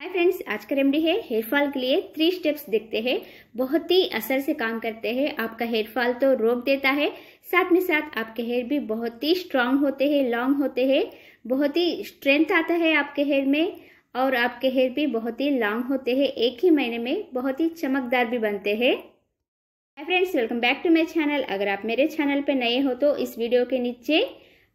Hi friends, आज का remedy है हेयर फॉल के लिए 3 स्टेप्स देखते हैं। बहुत ही असर से काम करते हैं। आपका हेयर फॉल तो रोक देता है, साथ में साथ आपके हेयर भी बहुत ही स्ट्रांग होते हैं, लॉन्ग होते हैं, बहुत ही स्ट्रेंथ आता है आपके हेयर में और आपके हेयर भी बहुत ही लॉन्ग होते हैं। एक ही महीने में बहुत ही चमकदार भी बनते हैं। Hi friends, welcome back to my channel. अगर आप मेरे चैनल पे नए हो तो इस वीडियो के नीचे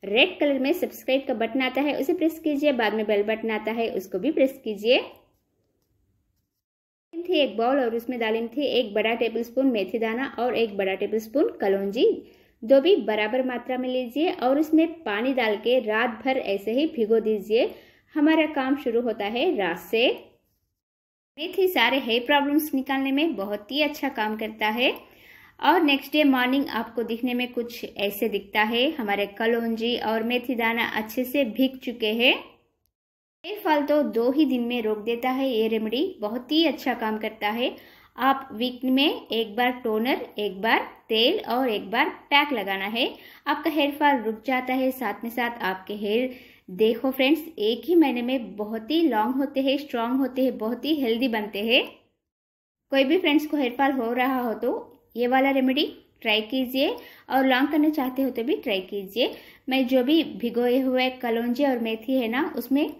रेड कलर में सब्सक्राइब का बटन आता है, उसे प्रेस कीजिए। बाद में बेल बटन आता है, उसको भी प्रेस कीजिए। थी एक बाउल और उसमें डाली थी 1 बड़ा टेबलस्पून मेथी दाना और 1 बड़ा टेबलस्पून कलौंजी। दो भी बराबर मात्रा में लीजिए और उसमें पानी डाल के रात भर ऐसे ही भिगो दीजिए। हमारा काम शुरू होता है रात से। मेथी सारे हेयर प्रॉब्लम्स निकालने में बहुत ही अच्छा काम करता है और नेक्स्ट डे मॉर्निंग आपको दिखने में कुछ ऐसे दिखता है। हमारे कलौंजी और मेथी दाना अच्छे से भीग चुके हैं। हेयर फॉल तो 2 ही दिन में रोक देता है। ये रेमेडी बहुत ही अच्छा काम करता है। आप वीक में 1 बार टोनर, 1 बार तेल और 1 बार पैक लगाना है। आपका हेयर फॉल रुक जाता है। साथ में साथ आपके हेयर देखो फ्रेंड्स, एक ही महीने में बहुत ही लॉन्ग होते हैं, स्ट्रांग होते हैं, बहुत ही हेल्दी बनते हैं। कोई भी फ्रेंड्स को हेयर फॉल हो रहा हो तो ये वाला रेमेडी ट्राई कीजिए और लॉन्ग करना चाहते हो तो भी ट्राई कीजिए। मैं जो भी भिगोए हुए कलौंजी और मेथी है ना, उसमें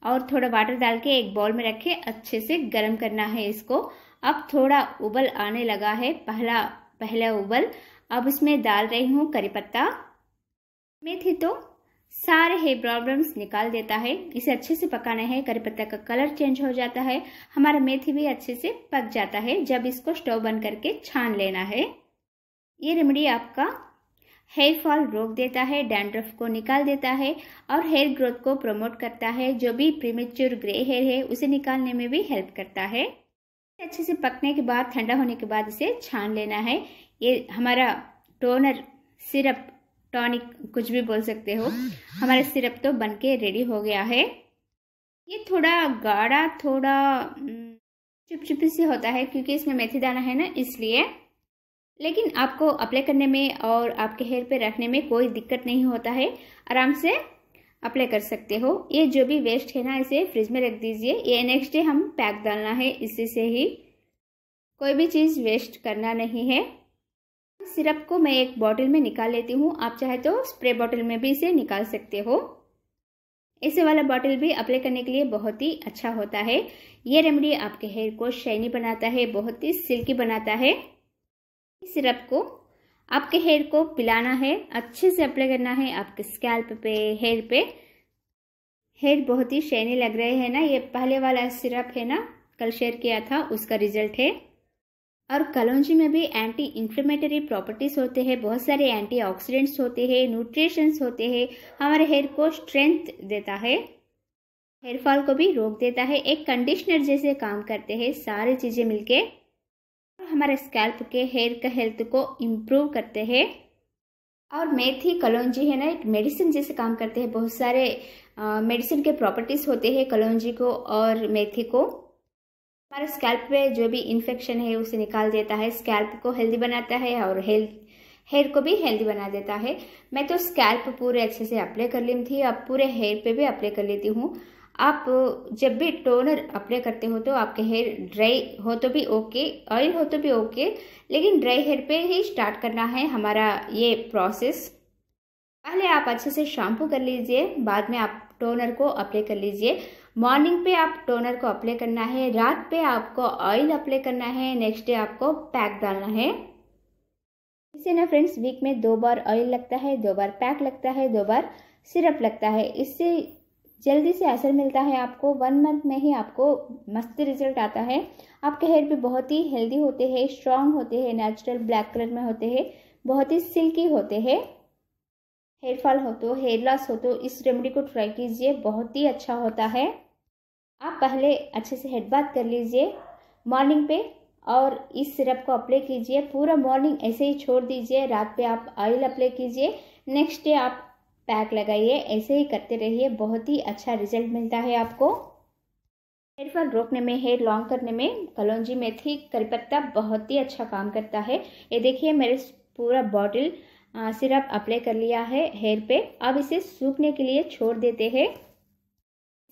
और थोड़ा वाटर डाल के एक बाउल में रखे अच्छे से गर्म करना है इसको। अब थोड़ा उबल आने लगा है, पहला उबल। अब इसमें डाल रही हूँ करी पत्ता। मेथी तो सारे हेयर प्रॉब्लम्स निकाल देता है। इसे अच्छे से पकाना है। करी पत्ता का कलर चेंज हो जाता है, हमारा मेथी भी अच्छे से पक जाता है। जब इसको स्टोव बंद करके छान लेना है। ये रेमेडी आपका हेयर फॉल रोक देता है, डैंड्रफ को निकाल देता है और हेयर ग्रोथ को प्रमोट करता है। जो भी प्रीमेच्योर ग्रे हेयर है उसे निकालने में भी हेल्प करता है। अच्छे से पकने के बाद, ठंडा होने के बाद इसे छान लेना है। ये हमारा टोनर, सिरप, टॉनिक कुछ भी बोल सकते हो, हमारा सिरप तो बनके रेडी हो गया है। ये थोड़ा गाढ़ा, थोड़ा चिपचिपी से होता है क्योंकि इसमें मेथी दाना है ना, इसलिए। लेकिन आपको अप्लाई करने में और आपके हेयर पे रखने में कोई दिक्कत नहीं होता है। आराम से अप्लाई कर सकते हो। ये जो भी वेस्ट है ना, इसे फ्रिज में रख दीजिए। ये नेक्स्ट डे हम पैक डालना है, इसी से ही। कोई भी चीज़ वेस्ट करना नहीं है। सिरप को मैं एक बॉटल में निकाल लेती हूँ। आप चाहे तो स्प्रे बॉटल में भी इसे निकाल सकते हो। ऐसे वाला बॉटल भी अप्लाई करने के लिए बहुत ही अच्छा होता है। ये रेमेडी आपके हेयर को शाइनी बनाता है, बहुत ही सिल्की बनाता है। सिरप को आपके हेयर को पिलाना है, अच्छे से अप्लाई करना है आपके स्कैल्प पे, हेयर पे। हेयर बहुत ही शाइनी लग रहे हैं ना। ये पहले वाला सिरप है ना, कल शेयर किया था, उसका रिजल्ट है। और कलौंजी में भी एंटी इंफ्लेमेटरी प्रॉपर्टीज होते हैं, बहुत सारे एंटीऑक्सीडेंट्स होते हैं, न्यूट्रिशंस होते हैं। हमारे हेयर को स्ट्रेंथ देता है, हेयर फॉल को भी रोक देता है। एक कंडीशनर जैसे काम करते हैं सारी चीज़ें मिलके। हमारे स्कैल्प के हेयर का हेल्थ को इम्प्रूव करते हैं। और मेथी, कलौंजी है ना, एक मेडिसिन जैसे काम करते हैं। बहुत सारे मेडिसिन के प्रॉपर्टीज होते हैं कलौंजी को और मेथी को। हमारे स्कैल्प पे जो भी इन्फेक्शन है उसे निकाल देता है, स्कैल्प को हेल्दी बनाता है और हेयर को भी हेल्दी बना देता है। मैं तो स्कैल्प पूरे अच्छे से अप्लाई कर ली थी, अब पूरे हेयर पे भी अप्लाई कर लेती हूँ। आप जब भी टोनर अप्लाई करते हो तो आपके हेयर ड्राई हो तो भी ओके, ऑयल हो तो भी ओके, लेकिन ड्राई हेयर पे ही स्टार्ट करना है हमारा ये प्रोसेस। पहले आप अच्छे से शैम्पू कर लीजिए, बाद में आप टोनर को अप्लाई कर लीजिए। मॉर्निंग पे आप टोनर को अप्लाई करना है, रात पे आपको ऑयल अप्लाई करना है, नेक्स्ट डे आपको पैक डालना है। इससे ना फ्रेंड्स, वीक में 2 बार ऑयल लगता है, 2 बार पैक लगता है, 2 बार सिरप लगता है। इससे जल्दी से असर मिलता है आपको। 1 मंथ में ही आपको मस्त रिजल्ट आता है। आपके हेयर भी बहुत ही हेल्दी होते हैं, स्ट्रांग होते हैं, नेचुरल ब्लैक कलर में होते हैं, बहुत ही सिल्की होते हैं। हेयर फॉल हो तो, हेयर लॉस हो तो इस रेमेडी को ट्राई कीजिए, बहुत ही अच्छा होता है। आप पहले अच्छे से हेड बाथ कर लीजिए मॉर्निंग पे और इस सिरप को अप्लाई कीजिए। पूरा मॉर्निंग ऐसे ही छोड़ दीजिए, रात पे आप ऑयल अप्लाई कीजिए, नेक्स्ट डे आप पैक लगाइए। ऐसे ही करते रहिए, बहुत ही अच्छा रिजल्ट मिलता है आपको। हेयर फॉल रोकने में, हेयर लॉन्ग करने में कलौंजी, मेथी, करी पत्ता बहुत ही अच्छा काम करता है। ये देखिए, मेरे पूरा बॉटल सिरप अप्लाई कर लिया है हेयर पे। अब इसे सूखने के लिए छोड़ देते हैं।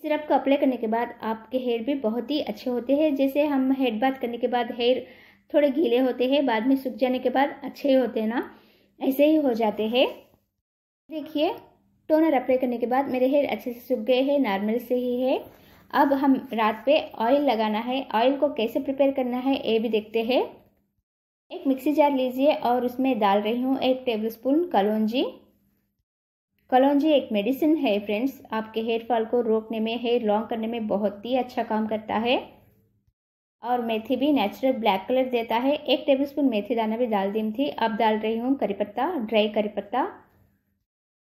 सिरप को अप्लाई करने के बाद आपके हेयर भी बहुत ही अच्छे होते हैं। जैसे हम हेड बाथ करने के बाद हेयर थोड़े गीले होते हैं, बाद में सूख जाने के बाद अच्छे होते हैं ना, ऐसे ही हो जाते हैं। देखिए टोनर अप्लाई करने के बाद मेरे हेयर अच्छे से सूख गए हैं, नॉर्मल से ही है। अब हम रात पे ऑयल लगाना है। ऑयल को कैसे प्रिपेयर करना है ये भी देखते हैं। एक मिक्सी जार लीजिए और उसमें डाल रही हूँ 1 टेबलस्पून कलौंजी। कलौंजी एक मेडिसिन है फ्रेंड्स, आपके हेयर फॉल को रोकने में, हेयर लॉन्ग करने में बहुत ही अच्छा काम करता है। और मेथी भी नेचुरल ब्लैक कलर देता है। 1 टेबलस्पून मेथी दाना भी डाल दी थी। अब डाल रही हूँ करी पत्ता, ड्राई करी पत्ता।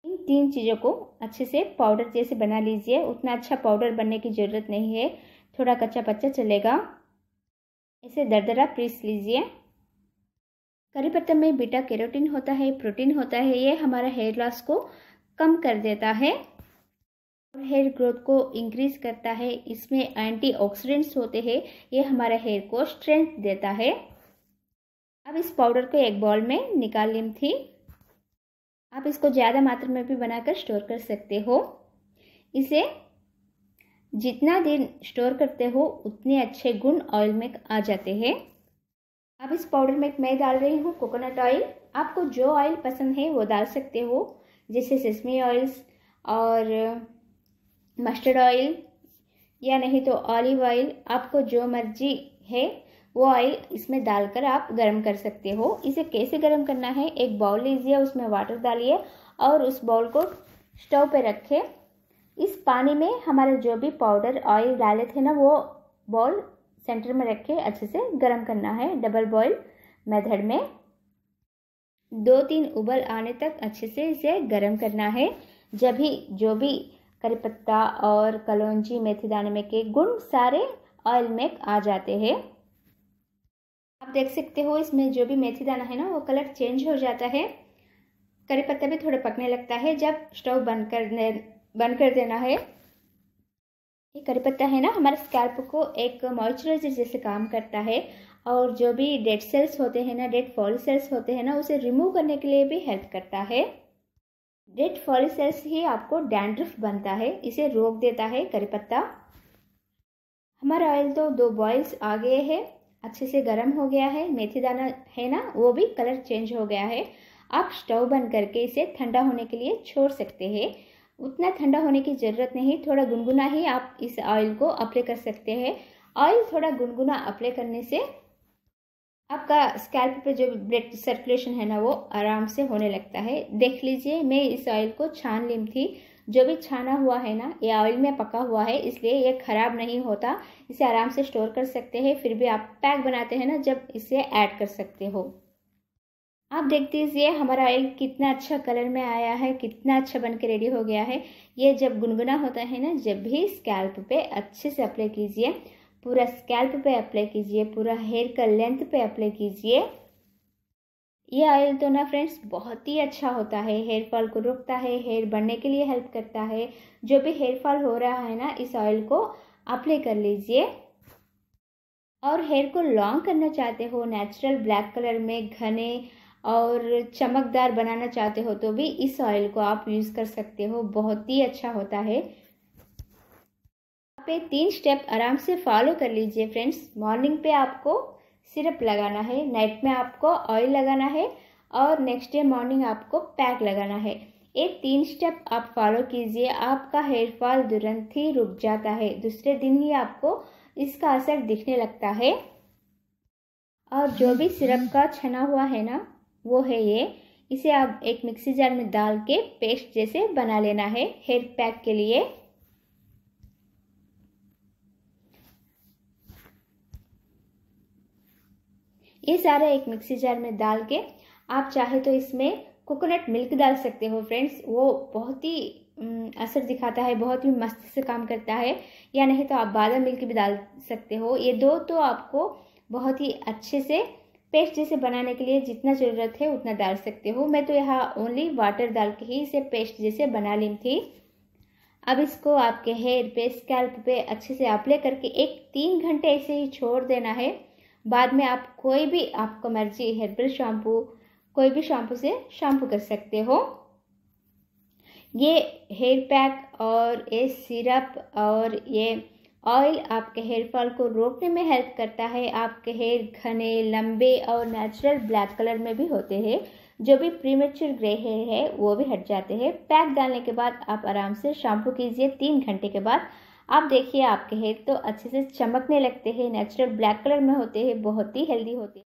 इन 3 चीज़ों को अच्छे से पाउडर जैसे बना लीजिए। उतना अच्छा पाउडर बनने की ज़रूरत नहीं है, थोड़ा कच्चा पच्चा चलेगा। इसे दरदरा पीस लीजिए। करी पत्ते में बीटा कैरोटीन होता है, प्रोटीन होता है। ये हमारा हेयर लॉस को कम कर देता है और हेयर ग्रोथ को इंक्रीज करता है। इसमें एंटीऑक्सीडेंट्स होते हैं, ये हमारे हेयर को स्ट्रेंथ देता है। अब इस पाउडर को एक बाउल में निकाल ली थी। आप इसको ज़्यादा मात्रा में भी बनाकर स्टोर कर सकते हो। इसे जितना दिन स्टोर करते हो उतने अच्छे गुण ऑयल में आ जाते हैं। अब इस पाउडर में मैं डाल रही हूँ कोकोनट ऑयल। आपको जो ऑयल पसंद है वो डाल सकते हो, जैसे सेसमी ऑयल्स और मस्टर्ड ऑयल या नहीं तो ऑलिव ऑयल। आपको जो मर्जी है वो ऑयल इसमें डालकर आप गरम कर सकते हो। इसे कैसे गरम करना है, एक बाउल लीजिए, उसमें वाटर डालिए और उस बाउल को स्टोव पे रखें। इस पानी में हमारे जो भी पाउडर ऑयल डाले थे ना, वो बाउल सेंटर में रख के अच्छे से गरम करना है। डबल बॉयल मेथड में 2-3 उबल आने तक अच्छे से इसे गरम करना है। जब भी जो भी करी पत्ता और कलौंजी मेथी दाने में के गुण सारे ऑयल में आ जाते हैं। आप देख सकते हो इसमें जो भी मेथी दाना है ना, वो कलर चेंज हो जाता है। करी पत्ता भी थोड़ा पकने लगता है जब स्टोव बंद कर देना है। ये करी पत्ता है ना, हमारे स्कैल्प को एक मॉइस्चराइजर जैसे काम करता है और जो भी डेड सेल्स होते हैं ना, डेड फॉलिकल्स होते हैं ना, उसे रिमूव करने के लिए भी हेल्प करता है। डेड फॉलिकल्स ही आपको डैंड्रफ बनता है, इसे रोक देता है करी पत्ता। हमारा ऑयल तो 2 बॉइल्स आ गए हैं, अच्छे से गर्म हो गया है। मेथी दाना है ना, वो भी कलर चेंज हो गया है। आप स्टोव बंद करके इसे ठंडा होने के लिए छोड़ सकते हैं। उतना ठंडा होने की ज़रूरत नहीं, थोड़ा गुनगुना ही आप इस ऑयल को अप्लाई कर सकते हैं। ऑयल थोड़ा गुनगुना अप्लाई करने से आपका स्कैल्प पे जो ब्लड सर्कुलेशन है ना, वो आराम से होने लगता है। देख लीजिए मैं इस ऑयल को छान ली थी। जो भी छाना हुआ है ना, ये ऑयल में पका हुआ है, इसलिए ये ख़राब नहीं होता। इसे आराम से स्टोर कर सकते हैं। फिर भी आप पैक बनाते हैं ना, जब इसे ऐड कर सकते हो। आप देख दीजिए हमारा ऑयल कितना अच्छा कलर में आया है, कितना अच्छा बन के रेडी हो गया है। ये जब गुनगुना होता है ना, जब भी स्कैल्प पे अच्छे से अप्लाई कीजिए, पूरा स्कैल्प पे अप्लाई कीजिए, पूरा हेयर का लेंथ पे अप्लाई कीजिए। ये ऑयल तो ना फ्रेंड्स बहुत ही अच्छा होता है, हेयर फॉल को रोकता है, हेयर बढ़ने के लिए हेल्प करता है। जो भी हेयर फॉल हो रहा है ना, इस ऑयल को अप्लाई कर लीजिए। और हेयर को लॉन्ग करना चाहते हो, नेचुरल ब्लैक कलर में घने और चमकदार बनाना चाहते हो, तो भी इस ऑयल को आप यूज़ कर सकते हो। बहुत ही अच्छा होता है। आप ये 3 स्टेप आराम से फॉलो कर लीजिए फ्रेंड्स। मॉर्निंग पे आपको सिरप लगाना है, नाइट में आपको ऑयल लगाना है और नेक्स्ट डे मॉर्निंग आपको पैक लगाना है। ये 3 स्टेप आप फॉलो कीजिए, आपका हेयर फॉल तुरंत ही रुक जाता है। दूसरे दिन ही आपको इसका असर दिखने लगता है। और जो भी सिरप का छना हुआ है ना, वो है ये। इसे आप एक मिक्सी जार में डाल के पेस्ट जैसे बना लेना है हेयर पैक के लिए। ये सारा एक मिक्सी जार में डाल के आप चाहे तो इसमें कोकोनट मिल्क डाल सकते हो फ्रेंड्स। वो बहुत ही असर दिखाता है, बहुत ही मस्त से काम करता है। या नहीं तो आप बादाम मिल्क भी डाल सकते हो। ये 2 तो आपको बहुत ही अच्छे से पेस्ट जैसे बनाने के लिए जितना ज़रूरत है उतना डाल सकते हो। मैं तो यहाँ ओनली वाटर डाल के ही इसे पेस्ट जैसे बना ली थी। अब इसको आपके हेयर पे, स्कैल्प पे अच्छे से अप्लाई करके 1-3 घंटे ऐसे ही छोड़ देना है। बाद में आप कोई भी आपको मर्जी हेर्बल शैम्पू, कोई भी शैम्पू से शैम्पू कर सकते हो। ये हेयर पैक और ये सिरप और ये ऑयल आपके हेयर फॉल को रोकने में हेल्प करता है। आपके हेयर घने, लंबे और नेचुरल ब्लैक कलर में भी होते हैं। जो भी प्रीमेच्योर ग्रे हेयर है वो भी हट जाते हैं। पैक डालने के बाद आप आराम से शैम्पू कीजिए। 3 घंटे के बाद आप देखिए आपके हेयर तो अच्छे से चमकने लगते हैं, नेचुरल ब्लैक कलर में होते हैं, बहुत ही हेल्दी होते हैं।